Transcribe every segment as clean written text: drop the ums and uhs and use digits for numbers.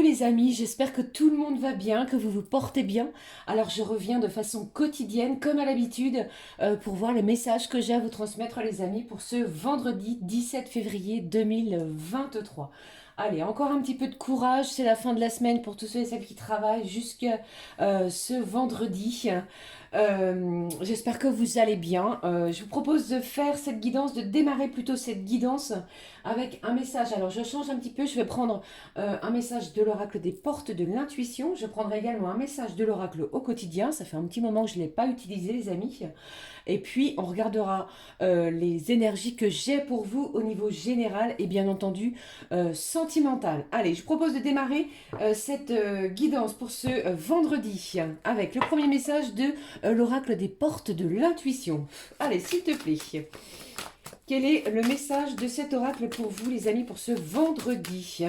les amis, j'espère que tout le monde va bien, que vous vous portez bien. Alors je reviens de façon quotidienne, comme à l'habitude, pour voir les messages que j'ai à vous transmettre les amis pour ce vendredi 17 février 2023. Allez, encore un petit peu de courage, c'est la fin de la semaine pour tous ceux et celles qui travaillent jusqu'à ce vendredi. J'espère que vous allez bien. Je vous propose de faire cette guidance, de démarrer plutôt cette guidance avec un message. Alors je change un petit peu, je vais prendre un message de l'oracle des portes de l'intuition. Je prendrai également un message de l'oracle au quotidien. Ça fait un petit moment que je ne l'ai pas utilisé les amis. Et puis on regardera les énergies que j'ai pour vous au niveau général et bien entendu sentimental. Allez, je propose de démarrer cette guidance pour ce vendredi avec le premier message de l'oracle des portes de l'intuition. Allez, s'il te plaît. Quel est le message de cet oracle pour vous, les amis, pour ce vendredi?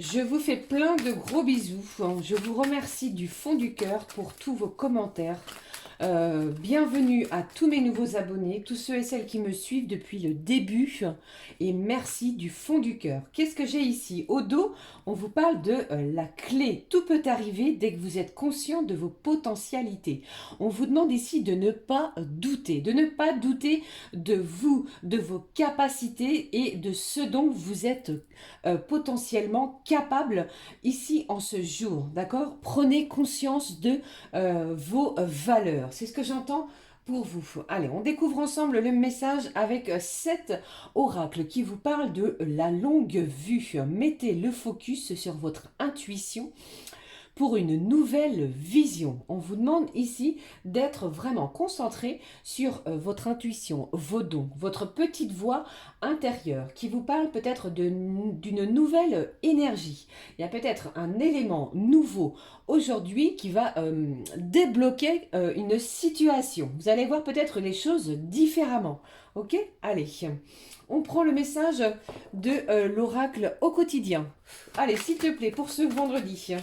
Je vous fais plein de gros bisous. Je vous remercie du fond du cœur pour tous vos commentaires. Bienvenue à tous mes nouveaux abonnés, tous ceux et celles qui me suivent depuis le début. Et merci du fond du cœur. Qu'est-ce que j'ai ici? Au dos, on vous parle de la clé. Tout peut arriver dès que vous êtes conscient de vos potentialités. On vous demande ici de ne pas douter. De ne pas douter de vous, de vos capacités et de ce dont vous êtes potentiellement capable ici en ce jour. D'accord? Prenez conscience de vos valeurs. C'est ce que j'entends pour vous. Allez, on découvre ensemble le message avec cet oracle qui vous parle de la longue vue. Mettez le focus sur votre intuition pour une nouvelle vision. On vous demande ici d'être vraiment concentré sur votre intuition, vos dons, votre petite voix intérieure qui vous parle peut-être d'une nouvelle énergie. Il y a peut-être un élément nouveau aujourd'hui qui va débloquer une situation. Vous allez voir peut-être les choses différemment. Ok? Allez, on prend le message de l'oracle au quotidien. Allez, s'il te plaît, pour ce vendredi.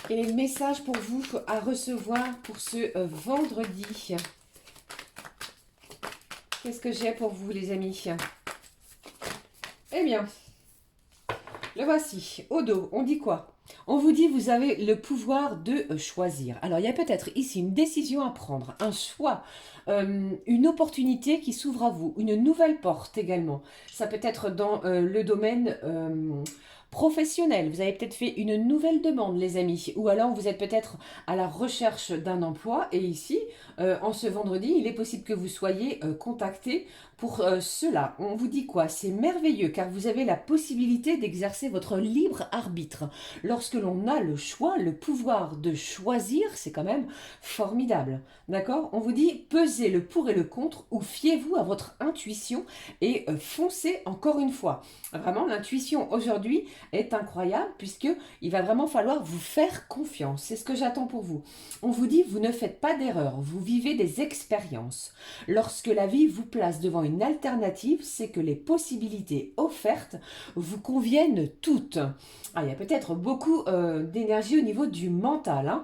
Quel est le message pour vous à recevoir pour ce vendredi? Qu'est-ce que j'ai pour vous, les amis? Eh bien, le voici. Au dos, on dit quoi? On vous dit vous avez le pouvoir de choisir. Alors, il y a peut-être ici une décision à prendre, un choix, une opportunité qui s'ouvre à vous, une nouvelle porte également. Ça peut être dans le domaine professionnel. Vous avez peut-être fait une nouvelle demande, les amis. Ou alors, vous êtes peut-être à la recherche d'un emploi. Et ici, en ce vendredi, il est possible que vous soyez contacté pour cela. On vous dit quoi? C'est merveilleux car vous avez la possibilité d'exercer votre libre arbitre. Lorsque l'on a le choix, le pouvoir de choisir, c'est quand même formidable. D'accord? On vous dit pesez le pour et le contre ou fiez-vous à votre intuition et foncez encore une fois. Vraiment, l'intuition aujourd'hui est incroyable puisque il va vraiment falloir vous faire confiance. C'est ce que j'attends pour vous. On vous dit vous ne faites pas d'erreur, vous vivez des expériences. Lorsque la vie vous place devant une alternative, c'est que les possibilités offertes vous conviennent toutes. Ah, il y a peut-être beaucoup d'énergie au niveau du mental.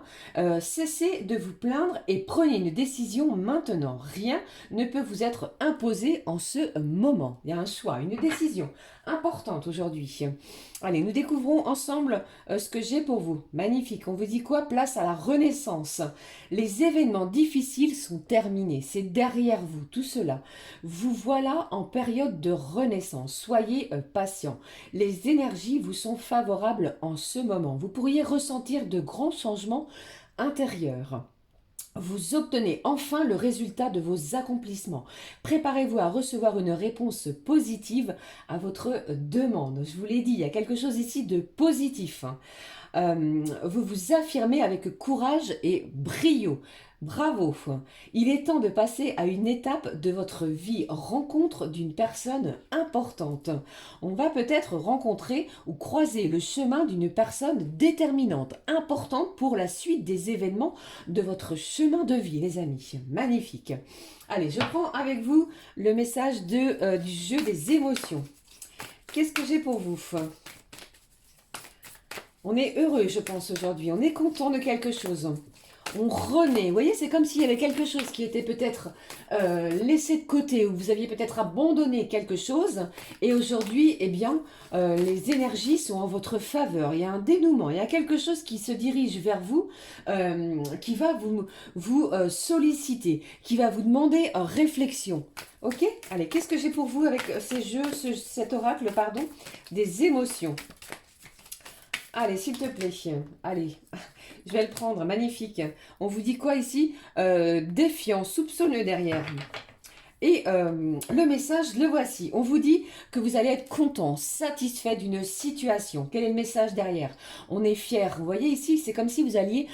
Cessez de vous plaindre et prenez une décision maintenant. Rien ne peut vous être imposé en ce moment. Il y a un choix, une décision importante aujourd'hui. Allez, nous découvrons ensemble ce que j'ai pour vous. Magnifique. On vous dit quoi? Place à la renaissance. Les événements difficiles sont terminés. C'est derrière vous, tout cela. Vous voilà en période de renaissance. Soyez patient. Les énergies vous sont favorables en ce moment. Vous pourriez ressentir de grands changements intérieurs. Vous obtenez enfin le résultat de vos accomplissements. Préparez-vous à recevoir une réponse positive à votre demande. Je vous l'ai dit, il y a quelque chose ici de positif. Vous vous affirmez avec courage et brio. Bravo! Il est temps de passer à une étape de votre vie, rencontre d'une personne importante. On va peut-être rencontrer ou croiser le chemin d'une personne déterminante, importante pour la suite des événements de votre chemin de vie, les amis. Magnifique! Allez, je prends avec vous le message du jeu des émotions. Qu'est-ce que j'ai pour vous? On est heureux, je pense, aujourd'hui. On est content de quelque chose. On renaît. Vous voyez, c'est comme s'il y avait quelque chose qui était peut-être laissé de côté, ou vous aviez peut-être abandonné quelque chose, et aujourd'hui, eh bien, les énergies sont en votre faveur. Il y a un dénouement, il y a quelque chose qui se dirige vers vous, qui va vous solliciter, qui va vous demander réflexion. Ok? Allez, qu'est-ce que j'ai pour vous avec ces jeux, cet oracle, pardon? Des émotions. Allez, s'il te plaît. Allez, je vais le prendre. Magnifique. On vous dit quoi ici? Défiant, soupçonneux derrière. Et le message, le voici. On vous dit que vous allez être content, satisfait d'une situation. Quel est le message derrière? On est fier. Vous voyez ici, c'est comme si vous alliez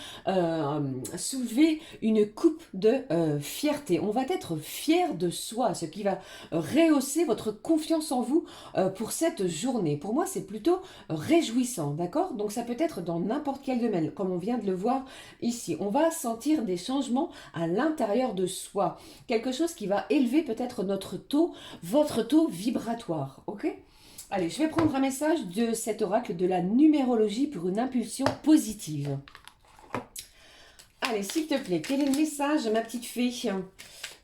soulever une coupe de fierté. On va être fier de soi, ce qui va rehausser votre confiance en vous pour cette journée. Pour moi, c'est plutôt réjouissant, d'accord? Donc ça peut être dans n'importe quel domaine, comme on vient de le voir ici. On va sentir des changements à l'intérieur de soi. Quelque chose qui va élever peut-être notre taux, votre taux vibratoire, ok? Allez, je vais prendre un message de cet oracle de la numérologie pour une impulsion positive. Allez, s'il te plaît, quel est le message, ma petite fée,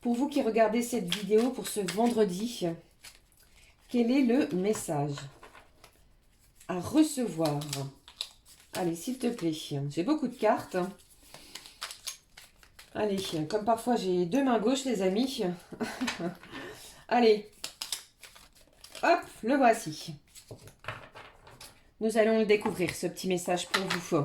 pour vous qui regardez cette vidéo pour ce vendredi? Quel est le message à recevoir? Allez, s'il te plaît, j'ai beaucoup de cartes. Allez, comme parfois j'ai deux mains gauches, les amis. Allez, hop, le voici. Nous allons le découvrir, ce petit message pour vous.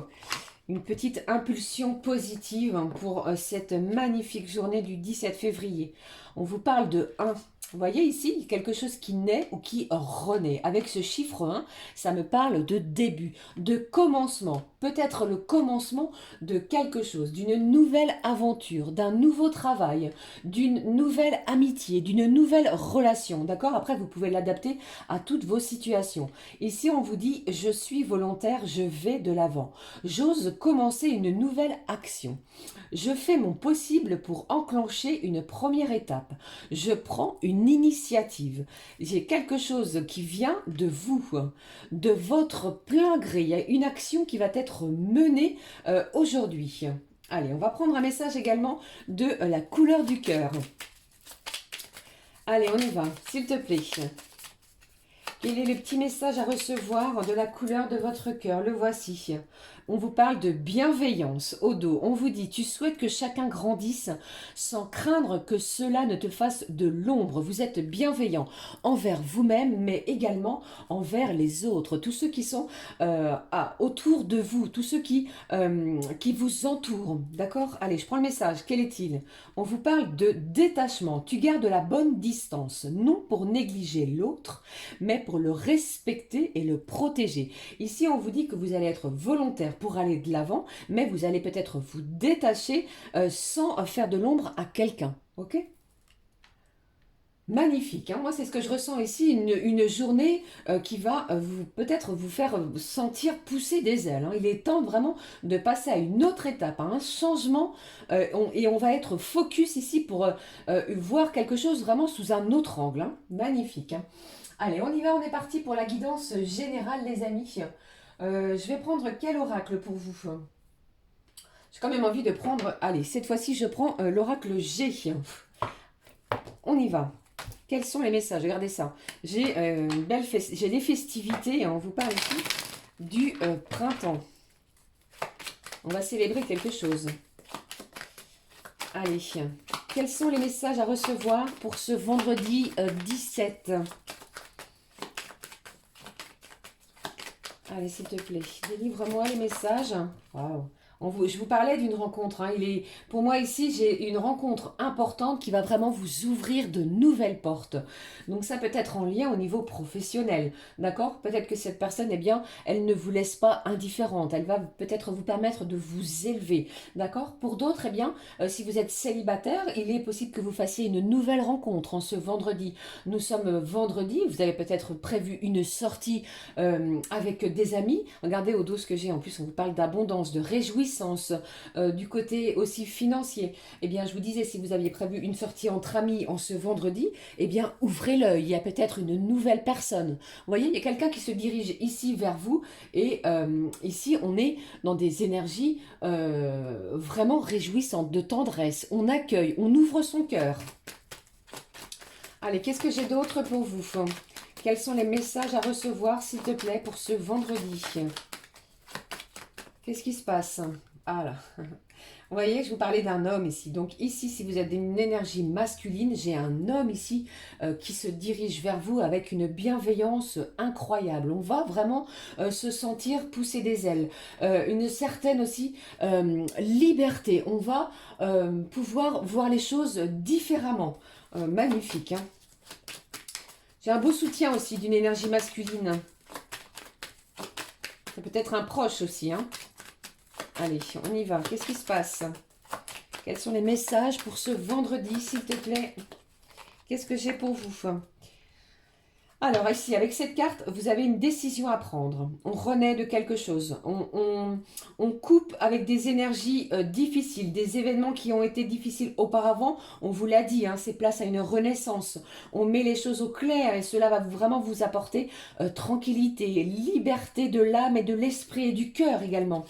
Une petite impulsion positive pour cette magnifique journée du 17 février. On vous parle de 1. Vous voyez ici, quelque chose qui naît ou qui renaît. Avec ce chiffre 1, ça me parle de début, de commencement. Peut-être le commencement de quelque chose, d'une nouvelle aventure, d'un nouveau travail, d'une nouvelle amitié, d'une nouvelle relation. D'accord? Après, vous pouvez l'adapter à toutes vos situations. Ici, on vous dit, je suis volontaire, je vais de l'avant. J'ose commencer une nouvelle action. Je fais mon possible pour enclencher une première étape. Je prends une initiative. J'ai quelque chose qui vient de vous, de votre plein gré. Il y a une action qui va être menée aujourd'hui. Allez, on va prendre un message également de la couleur du cœur. Allez, on y va, s'il te plaît. Quel est le petit message à recevoir de la couleur de votre cœur? Le voici. On vous parle de bienveillance au dos. On vous dit, tu souhaites que chacun grandisse sans craindre que cela ne te fasse de l'ombre. Vous êtes bienveillant envers vous-même, mais également envers les autres. Tous ceux qui sont autour de vous, tous ceux qui vous entourent. D'accord? Allez, je prends le message. Quel est-il? On vous parle de détachement. Tu gardes la bonne distance, non pour négliger l'autre, mais pour le respecter et le protéger. Ici, on vous dit que vous allez être volontaire pour aller de l'avant, mais vous allez peut-être vous détacher sans faire de l'ombre à quelqu'un. Ok? Magnifique, hein. Moi c'est ce que je ressens ici, une journée qui va peut-être vous faire sentir pousser des ailes, hein. Il est temps vraiment de passer à une autre étape, hein, un changement, et on va être focus ici pour voir quelque chose vraiment sous un autre angle, hein. Magnifique, hein. Allez, on y va, on est parti pour la guidance générale, les amis. Je vais prendre quel oracle pour vous? J'ai quand même envie de prendre... Allez, cette fois-ci, je prends l'oracle G. On y va. Quels sont les messages? Regardez ça. J'ai j'ai des festivités. On vous parle ici du printemps. On va célébrer quelque chose. Allez. Quels sont les messages à recevoir pour ce vendredi 17? Allez, s'il te plaît, délivre-moi les messages. Waouh. Je vous parlais d'une rencontre, hein. Pour moi ici, j'ai une rencontre importante qui va vraiment vous ouvrir de nouvelles portes. Donc ça peut être en lien au niveau professionnel, d'accord? Peut-être que cette personne, eh bien, elle ne vous laisse pas indifférente. Elle va peut-être vous permettre de vous élever, d'accord? Pour d'autres, eh bien, si vous êtes célibataire, il est possible que vous fassiez une nouvelle rencontre en ce vendredi. Nous sommes vendredi, vous avez peut-être prévu une sortie avec des amis. Regardez au dos ce que j'ai. En plus, on vous parle d'abondance, de réjouissance. Du côté aussi financier, eh bien je vous disais, si vous aviez prévu une sortie entre amis en ce vendredi, eh bien ouvrez l'œil, il y a peut-être une nouvelle personne. Vous voyez, il y a quelqu'un qui se dirige ici vers vous, et ici on est dans des énergies vraiment réjouissantes, de tendresse. On accueille, on ouvre son cœur. Allez, qu'est-ce que j'ai d'autre pour vous? Quels sont les messages à recevoir, s'il te plaît, pour ce vendredi? Qu'est-ce qui se passe? Ah là. Vous voyez, je vous parlais d'un homme ici. Donc ici, si vous êtes d'une énergie masculine, j'ai un homme ici qui se dirige vers vous avec une bienveillance incroyable. On va vraiment se sentir pousser des ailes. Une certaine aussi liberté. On va pouvoir voir les choses différemment. Magnifique. Hein. J'ai un beau soutien aussi d'une énergie masculine. Ça peut être un proche aussi. Hein. Allez, on y va. Qu'est-ce qui se passe? Quels sont les messages pour ce vendredi, s'il te plaît? Qu'est-ce que j'ai pour vous? Alors ici, avec cette carte, vous avez une décision à prendre. On renaît de quelque chose. On coupe avec des énergies difficiles, des événements qui ont été difficiles auparavant. On vous l'a dit, hein, c'est place à une renaissance. On met les choses au clair et cela va vraiment vous apporter tranquillité, liberté de l'âme et de l'esprit et du cœur également.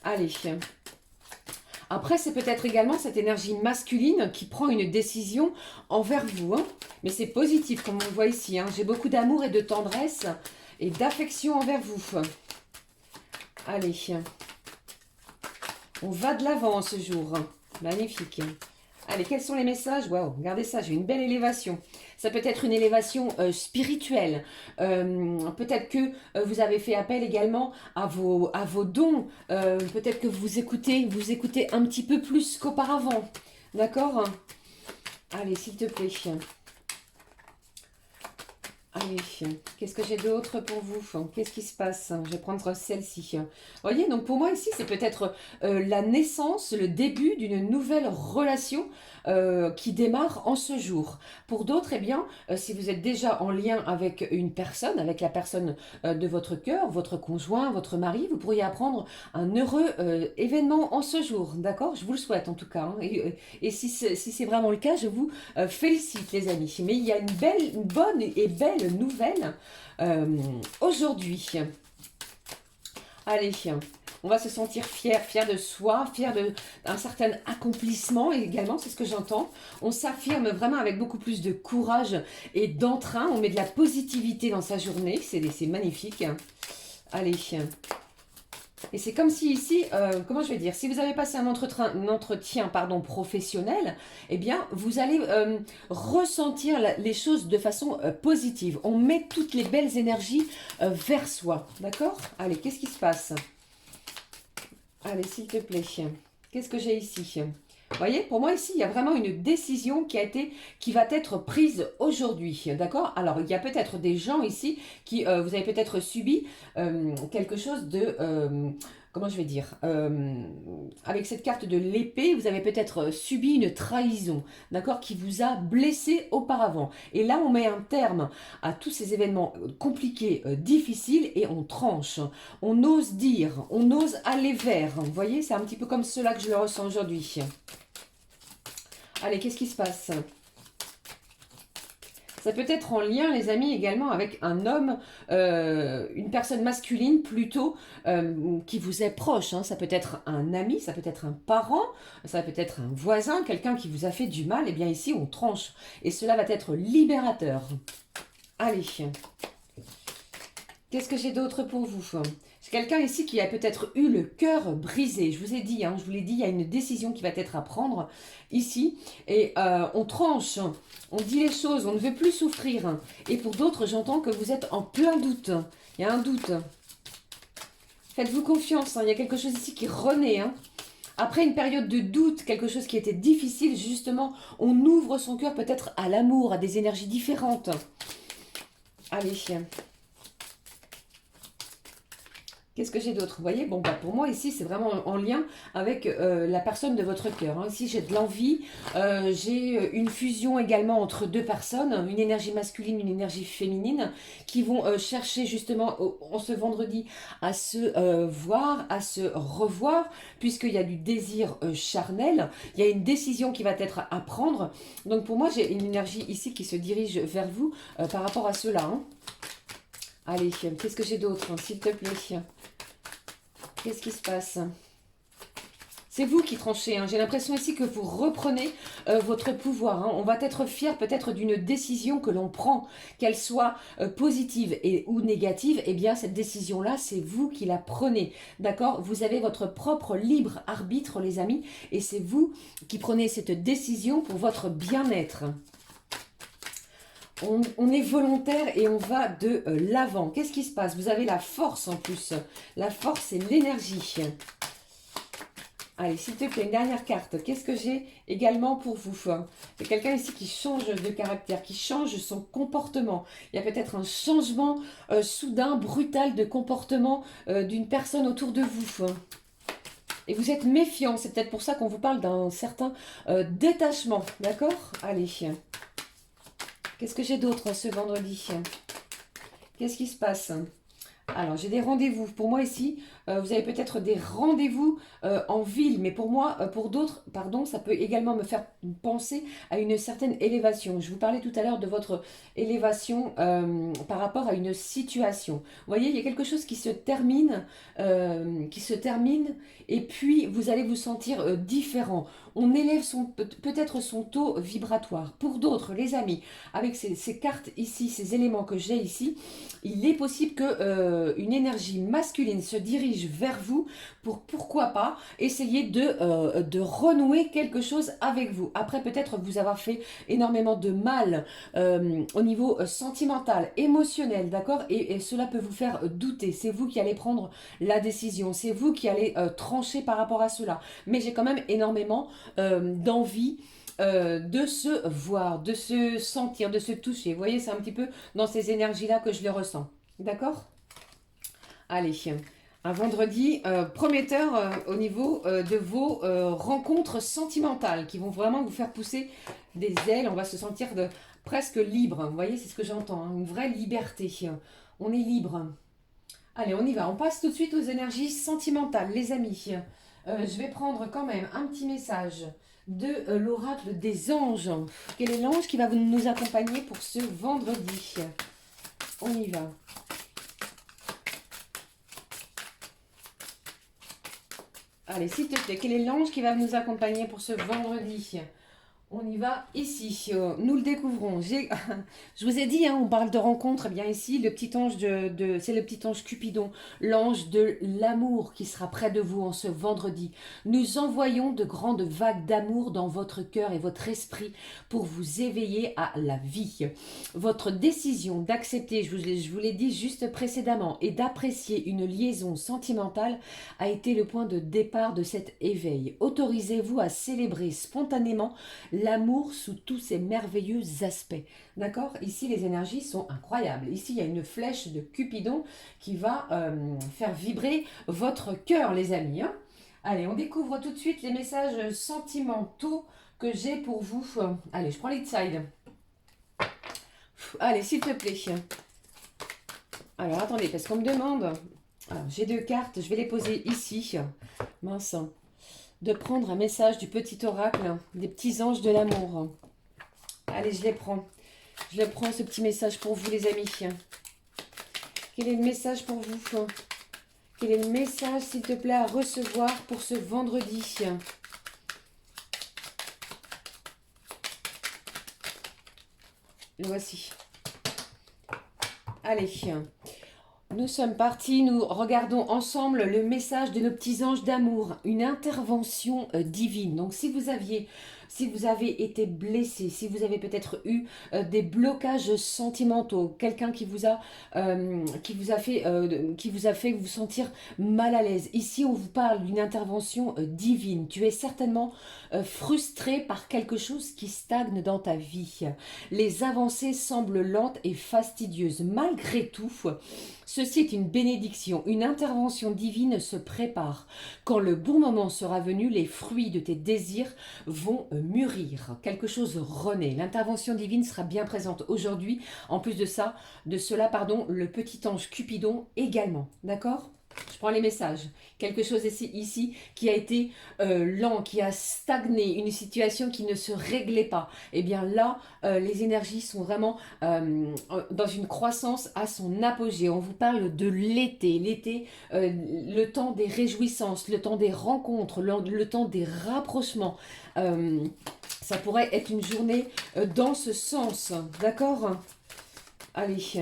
Allez. Après, c'est peut-être également cette énergie masculine qui prend une décision envers vous. Hein. Mais c'est positif, comme on le voit ici. Hein. J'ai beaucoup d'amour et de tendresse et d'affection envers vous. Allez. On va de l'avant ce jour. Magnifique. Allez, quels sont les messages? Waouh, regardez ça, j'ai une belle élévation. Ça peut être une élévation spirituelle. Peut-être que vous avez fait appel également à vos dons. Peut-être que vous écoutez un petit peu plus qu'auparavant. D'accord? Allez, s'il te plaît. Allez, qu'est-ce que j'ai d'autre pour vous? Qu'est-ce qui se passe? Je vais prendre celle-ci. Vous voyez, donc pour moi ici, c'est peut-être la naissance, le début d'une nouvelle relation qui démarre en ce jour. Pour d'autres, eh bien, si vous êtes déjà en lien avec une personne, avec la personne de votre cœur, votre conjoint, votre mari, vous pourriez apprendre un heureux événement en ce jour. D'accord? Je vous le souhaite en tout cas. Hein. Et si c'est vraiment le cas, je vous félicite les amis. Mais il y a une bonne et belle nouvelle aujourd'hui. Allez, on va se sentir fier de soi, fier d'un certain accomplissement également, c'est ce que j'entends. On s'affirme vraiment avec beaucoup plus de courage et d'entrain. On met de la positivité dans sa journée, c'est magnifique. Allez. Et c'est comme si ici, comment je vais dire, si vous avez passé un entretien professionnel, eh bien, vous allez ressentir les choses de façon positive. On met toutes les belles énergies vers soi, d'accord? Allez, qu'est-ce qui se passe? Allez, s'il te plaît. Qu'est-ce que j'ai ici? Vous voyez, pour moi ici, il y a vraiment une décision qui va être prise aujourd'hui, d'accord? Alors, il y a peut-être des gens ici qui, vous avez peut-être subi quelque chose de, comment je vais dire, avec cette carte de l'épée, vous avez peut-être subi une trahison, d'accord? Qui vous a blessé auparavant. Et là, on met un terme à tous ces événements compliqués, difficiles, et on tranche. On ose dire, on ose aller vers. Vous voyez, c'est un petit peu comme cela que je le ressens aujourd'hui. Allez, qu'est-ce qui se passe? Ça peut être en lien, les amis, également avec un homme, une personne masculine plutôt, qui vous est proche. Hein. Ça peut être un ami, ça peut être un parent, ça peut être un voisin, quelqu'un qui vous a fait du mal. Eh bien ici, on tranche. Et cela va être libérateur. Allez. Qu'est-ce que j'ai d'autre pour vous? C'est quelqu'un ici qui a peut-être eu le cœur brisé. Je vous ai dit, hein, je vous l'ai dit, il y a une décision qui va être à prendre ici. Et on tranche, on dit les choses, on ne veut plus souffrir. Et pour d'autres, j'entends que vous êtes en plein doute. Il y a un doute. Faites-vous confiance, hein, il y a quelque chose ici qui renaît. Hein. Après une période de doute, quelque chose qui était difficile, justement, on ouvre son cœur peut-être à l'amour, à des énergies différentes. Allez. Qu'est-ce que j'ai d'autre? Vous voyez, bon, bah, pour moi, ici, c'est vraiment en lien avec la personne de votre cœur. Hein. Ici, j'ai de l'envie. J'ai une fusion également entre deux personnes, une énergie masculine, une énergie féminine, qui vont chercher justement, en ce vendredi, à se voir, à se revoir, puisqu'il y a du désir charnel. Il y a une décision qui va être à prendre. Donc, pour moi, j'ai une énergie ici qui se dirige vers vous par rapport à cela. Hein. Allez, qu'est-ce que j'ai d'autre, s'il te plaît? Qu'est-ce qui se passe? C'est vous qui tranchez, hein. J'ai l'impression ici que vous reprenez votre pouvoir, hein. On va être fier peut-être d'une décision que l'on prend, qu'elle soit positive ou négative. Eh bien, cette décision-là, c'est vous qui la prenez. D'accord? Vous avez votre propre libre arbitre, les amis. Et c'est vous qui prenez cette décision pour votre bien-être. On est volontaire et on va de l'avant. Qu'est-ce qui se passe? Vous avez la force en plus. La force et l'énergie. Allez, s'il te plaît, une dernière carte. Qu'est-ce que j'ai également pour vous? C'est quelqu'un ici qui change de caractère, qui change son comportement. Il y a peut-être un changement soudain, brutal de comportement d'une personne autour de vous. Et vous êtes méfiant. C'est peut-être pour ça qu'on vous parle d'un certain détachement. D'accord? Allez. Qu'est-ce que j'ai d'autre ce vendredi? Qu'est-ce qui se passe? Alors, j'ai des rendez-vous. Pour moi ici, vous avez peut-être des rendez-vous en ville. Mais pour moi, pour d'autres, pardon, ça peut également me faire penser à une certaine élévation. Je vous parlais tout à l'heure de votre élévation par rapport à une situation. Vous voyez, il y a quelque chose qui se termine, et puis vous allez vous sentir différent. On élève peut-être son taux vibratoire. Pour d'autres, les amis, avec ces cartes ici, ces éléments que j'ai ici, il est possible que une énergie masculine se dirige vers vous pour, pourquoi pas, essayer de renouer quelque chose avec vous. Après peut-être vous avoir fait énormément de mal au niveau sentimental, émotionnel, d'accord, et cela peut vous faire douter. C'est vous qui allez prendre la décision, c'est vous qui allez trancher par rapport à cela. Mais j'ai quand même énormément d'envie de se voir, de se sentir, de se toucher. Vous voyez, c'est un petit peu dans ces énergies-là que je le ressens. D'accord? Allez, un vendredi prometteur au niveau de vos rencontres sentimentales qui vont vraiment vous faire pousser des ailes. On va se sentir presque libre. Vous voyez, c'est ce que j'entends, hein, une vraie liberté. On est libre. Allez, on y va. On passe tout de suite aux énergies sentimentales, les amis. Je vais prendre quand même un petit message de l'oracle des anges. Quel est l'ange qui va nous accompagner pour ce vendredi? On y va. Allez, s'il te plaît, quel est l'ange qui va nous accompagner pour ce vendredi? On y va ici, nous le découvrons. Je vous ai dit, hein, on parle de rencontre. Eh bien ici, le petit ange c'est le petit ange Cupidon, l'ange de l'amour qui sera près de vous en ce vendredi. Nous envoyons de grandes vagues d'amour dans votre cœur et votre esprit pour vous éveiller à la vie. Votre décision d'accepter, je vous l'ai dit juste précédemment, et d'apprécier une liaison sentimentale a été le point de départ de cet éveil. Autorisez-vous à célébrer spontanément l'amour sous tous ses merveilleux aspects. D'accord? Ici, les énergies sont incroyables. Ici, il y a une flèche de Cupidon qui va faire vibrer votre cœur, les amis. Hein? Allez, on découvre tout de suite les messages sentimentaux que j'ai pour vous. Allez, je prends les side. Allez, s'il te plaît. Alors, attendez, parce qu'on me demande... Alors, j'ai deux cartes, je vais les poser ici. Mince. De prendre un message du petit oracle, des petits anges de l'amour. Allez, je les prends. Je le prends, ce petit message pour vous, les amis. Quel est le message pour vous? Quel est le message, s'il te plaît, à recevoir pour ce vendredi? Le voici. Allez. Nous sommes partis, nous regardons ensemble le message de nos petits anges d'amour, une intervention divine. Donc si vous avez été blessé, si vous avez peut-être eu des blocages sentimentaux, quelqu'un qui vous a fait vous sentir mal à l'aise. Ici, on vous parle d'une intervention divine. Tu es certainement frustré par quelque chose qui stagne dans ta vie. Les avancées semblent lentes et fastidieuses. Malgré tout, ceci est une bénédiction, une intervention divine se prépare. Quand le bon moment sera venu, les fruits de tes désirs vont mûrir. Quelque chose renaît. L'intervention divine sera bien présente aujourd'hui. En plus de cela, le petit ange Cupidon également. D'accord ? Je prends les messages. Quelque chose ici qui a été lent, qui a stagné, une situation qui ne se réglait pas. Eh bien là, les énergies sont vraiment dans une croissance à son apogée. On vous parle de l'été. L'été, le temps des réjouissances, le temps des rencontres, le temps des rapprochements. Ça pourrait être une journée dans ce sens. D'accord? Allez.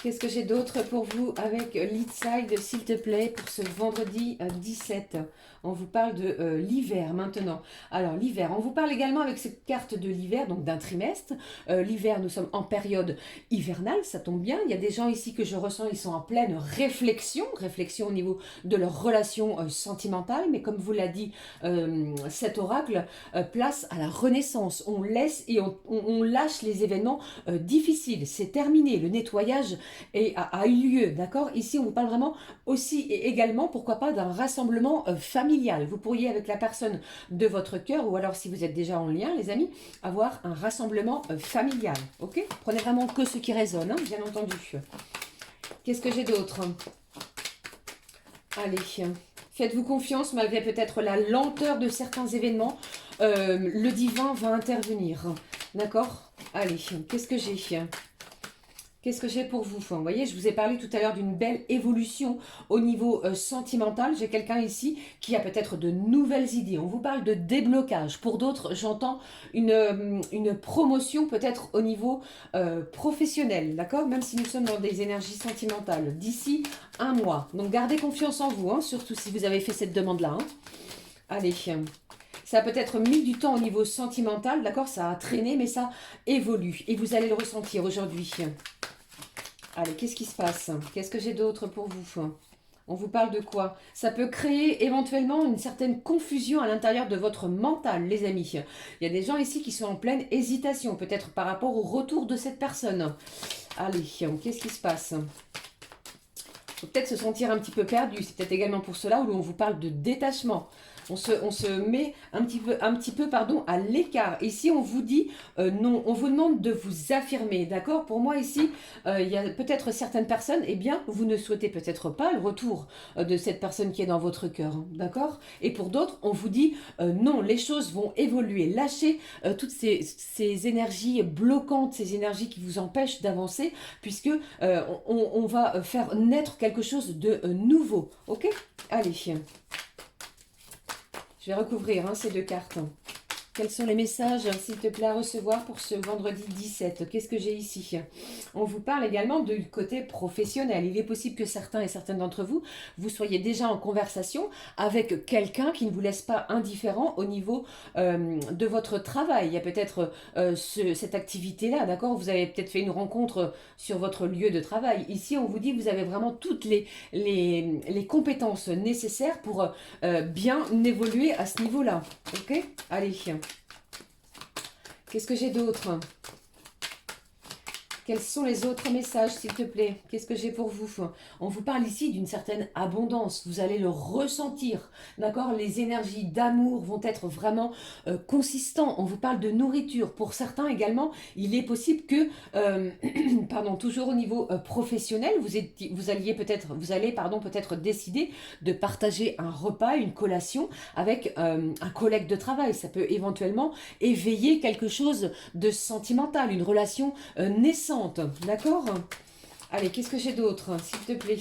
Qu'est-ce que j'ai d'autre pour vous avec Lead Side, s'il te plaît, pour ce vendredi 17? On vous parle de l'hiver maintenant. Alors l'hiver, on vous parle également avec cette carte de l'hiver, donc d'un trimestre. L'hiver, nous sommes en période hivernale, ça tombe bien. Il y a des gens ici que je ressens, ils sont en pleine réflexion au niveau de leur relation sentimentale. Mais comme vous l'a dit cet oracle, place à la renaissance. On laisse et on lâche les événements difficiles. C'est terminé, le nettoyage a eu lieu, d'accord? Ici, on vous parle vraiment aussi et également, pourquoi pas, d'un rassemblement familial. Vous pourriez, avec la personne de votre cœur, ou alors si vous êtes déjà en lien, les amis, avoir un rassemblement familial, ok? Prenez vraiment que ce qui résonne, hein, bien entendu. Qu'est-ce que j'ai d'autre? Allez, faites-vous confiance, malgré peut-être la lenteur de certains événements. Le divin va intervenir, d'accord? Allez, qu'est-ce que j'ai? Qu'est-ce que j'ai pour vous? Vous voyez, je vous ai parlé tout à l'heure d'une belle évolution au niveau sentimental. J'ai quelqu'un ici qui a peut-être de nouvelles idées. On vous parle de déblocage. Pour d'autres, j'entends une promotion peut-être au niveau professionnel, d'accord? Même si nous sommes dans des énergies sentimentales. D'ici un mois. Donc, gardez confiance en vous, hein, surtout si vous avez fait cette demande-là. Hein. Allez. Ça a peut-être mis du temps au niveau sentimental, d'accord? Ça a traîné, mais ça évolue. Et vous allez le ressentir aujourd'hui. Allez, qu'est-ce qui se passe? Qu'est-ce que j'ai d'autre pour vous? On vous parle de quoi? Ça peut créer éventuellement une certaine confusion à l'intérieur de votre mental, les amis. Il y a des gens ici qui sont en pleine hésitation, peut-être par rapport au retour de cette personne. Allez, qu'est-ce qui se passe? Il faut peut-être se sentir un petit peu perdu. C'est peut-être également pour cela où on vous parle de détachement. On se met un petit peu à l'écart. Ici, on vous dit non, on vous demande de vous affirmer, d'accord? Pour moi, ici, il y a peut-être certaines personnes, eh bien, vous ne souhaitez peut-être pas le retour de cette personne qui est dans votre cœur, hein, d'accord? Et pour d'autres, on vous dit non, les choses vont évoluer. Lâchez toutes ces énergies bloquantes, ces énergies qui vous empêchent d'avancer, puisque on va faire naître quelque chose de nouveau, ok? Allez. Je vais recouvrir hein, ces deux cartes. Quels sont les messages, s'il te plaît, à recevoir pour ce vendredi 17? Qu'est-ce que j'ai ici? On vous parle également du côté professionnel. Il est possible que certains et certaines d'entre vous, vous soyez déjà en conversation avec quelqu'un qui ne vous laisse pas indifférent au niveau de votre travail. Il y a peut-être cette activité-là, d'accord? Vous avez peut-être fait une rencontre sur votre lieu de travail. Ici, on vous dit que vous avez vraiment toutes les compétences nécessaires pour bien évoluer à ce niveau-là. Ok? Allez. Qu'est-ce que j'ai d'autre? Quels sont les autres messages, s'il te plaît? Qu'est-ce que j'ai pour vous? On vous parle ici d'une certaine abondance. Vous allez le ressentir, d'accord? Les énergies d'amour vont être vraiment consistantes. On vous parle de nourriture. Pour certains également, il est possible que, pardon, toujours au niveau professionnel, vous allez peut-être décider de partager un repas, une collation avec un collègue de travail. Ça peut éventuellement éveiller quelque chose de sentimental, une relation naissante. D'accord? Allez, qu'est-ce que j'ai d'autre, s'il te plaît?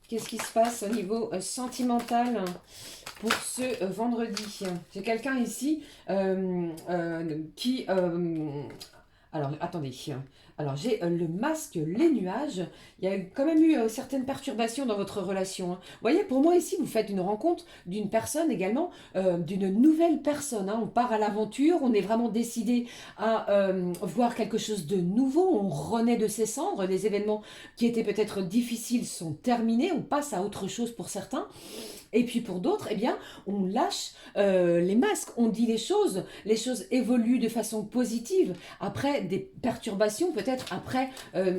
Qu'est-ce qui se passe au niveau sentimental pour ce vendredi? J'ai quelqu'un ici qui... alors, attendez. Alors, j'ai le masque, les nuages. Il y a quand même eu certaines perturbations dans votre relation. Hein. Vous voyez, pour moi, ici, vous faites une rencontre d'une personne également, d'une nouvelle personne. Hein. On part à l'aventure, on est vraiment décidé à voir quelque chose de nouveau. On renaît de ses cendres. Les événements qui étaient peut-être difficiles sont terminés. On passe à autre chose pour certains. Et puis pour d'autres, eh bien, on lâche les masques, on dit les choses évoluent de façon positive, après des perturbations, peut-être après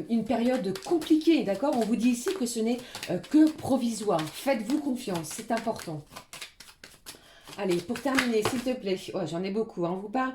une période compliquée, d'accord? On vous dit ici que ce n'est que provisoire. Faites-vous confiance, c'est important. Allez, pour terminer, s'il te plaît, oh, j'en ai beaucoup, hein, on vous parle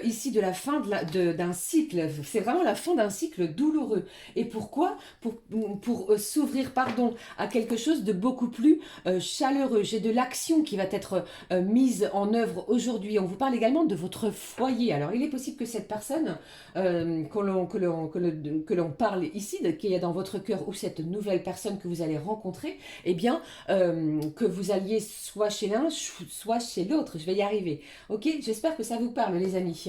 ici de la fin d'un cycle. C'est vraiment la fin d'un cycle douloureux. Et pourquoi? Pour s'ouvrir, pardon, à quelque chose de beaucoup plus chaleureux. J'ai de l'action qui va être mise en œuvre aujourd'hui. On vous parle également de votre foyer. Alors, il est possible que cette personne que l'on parle ici, qui est dans votre cœur, ou cette nouvelle personne que vous allez rencontrer, eh bien, que vous alliez soit chez l'un, soit chez l'autre. Je vais y arriver. Ok? J'espère que ça vous parle, les amis.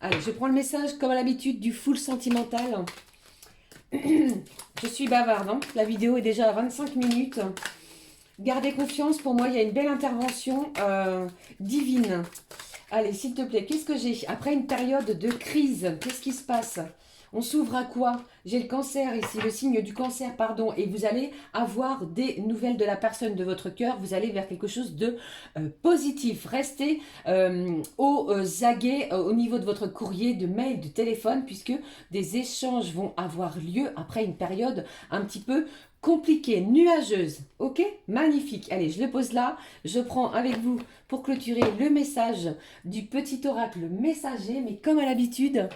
Allez, je prends le message, comme à l'habitude, du full sentimental. Je suis bavarde, hein. La vidéo est déjà à 25 minutes. Gardez confiance, pour moi, il y a une belle intervention divine. Allez, s'il te plaît, qu'est-ce que j'ai? Après une période de crise, qu'est-ce qui se passe? On s'ouvre à quoi? J'ai le cancer ici, le signe du cancer, pardon. Et vous allez avoir des nouvelles de la personne de votre cœur. Vous allez vers quelque chose de positif. Restez aux aguets au niveau de votre courrier, de mail, de téléphone, puisque des échanges vont avoir lieu après une période un petit peu compliquée, nuageuse. Ok? Magnifique. Allez, je le pose là. Je prends avec vous pour clôturer le message du petit oracle messager. Mais comme à l'habitude,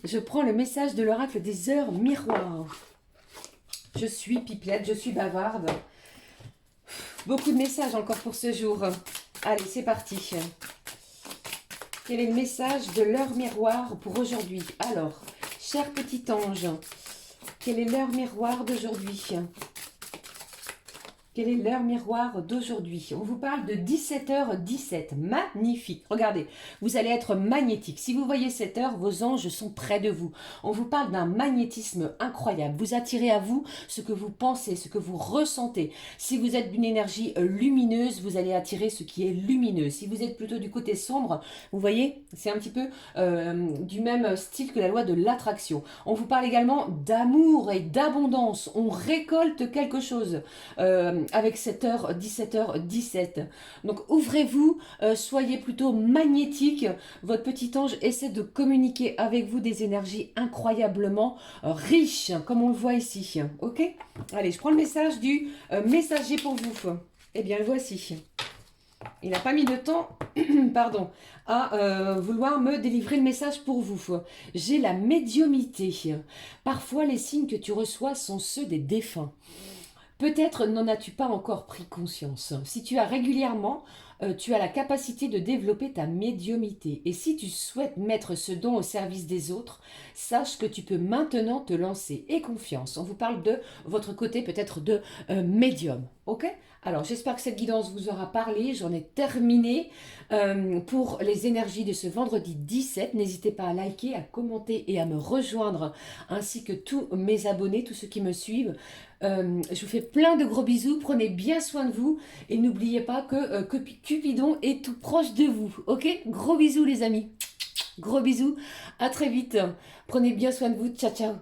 je prends le message de l'oracle des heures miroirs. Je suis pipelette, je suis bavarde. Beaucoup de messages encore pour ce jour. Allez, c'est parti. Quel est le message de l'heure miroir pour aujourd'hui? Alors, cher petit ange, quelle est l'heure miroir d'aujourd'hui? Quelle est l'heure miroir d'aujourd'hui? On vous parle de 17h17. Magnifique. Regardez, vous allez être magnétique. Si vous voyez cette heure, vos anges sont près de vous. On vous parle d'un magnétisme incroyable. Vous attirez à vous ce que vous pensez, ce que vous ressentez. Si vous êtes d'une énergie lumineuse, vous allez attirer ce qui est lumineux. Si vous êtes plutôt du côté sombre, vous voyez, c'est un petit peu du même style que la loi de l'attraction. On vous parle également d'amour et d'abondance. On récolte quelque chose. Avec cette heure 17h17. Donc ouvrez-vous, soyez plutôt magnétique. Votre petit ange essaie de communiquer avec vous des énergies incroyablement riches, comme on le voit ici. Ok? Allez, je prends le message du messager pour vous. Eh bien, le voici. Il n'a pas mis de temps pardon, à vouloir me délivrer le message pour vous. J'ai la médiumnité. Parfois, les signes que tu reçois sont ceux des défunts. Peut-être n'en as-tu pas encore pris conscience. Si tu as régulièrement, tu as la capacité de développer ta médiumnité. Et si tu souhaites mettre ce don au service des autres, sache que tu peux maintenant te lancer. Et confiance. On vous parle de votre côté peut-être de médium. Ok? Alors, j'espère que cette guidance vous aura parlé. J'en ai terminé pour les énergies de ce vendredi 17. N'hésitez pas à liker, à commenter et à me rejoindre, ainsi que tous mes abonnés, tous ceux qui me suivent. Je vous fais plein de gros bisous. Prenez bien soin de vous. Et n'oubliez pas que Cupidon est tout proche de vous. Ok? Gros bisous les amis. Gros bisous. À très vite. Prenez bien soin de vous. Ciao, ciao.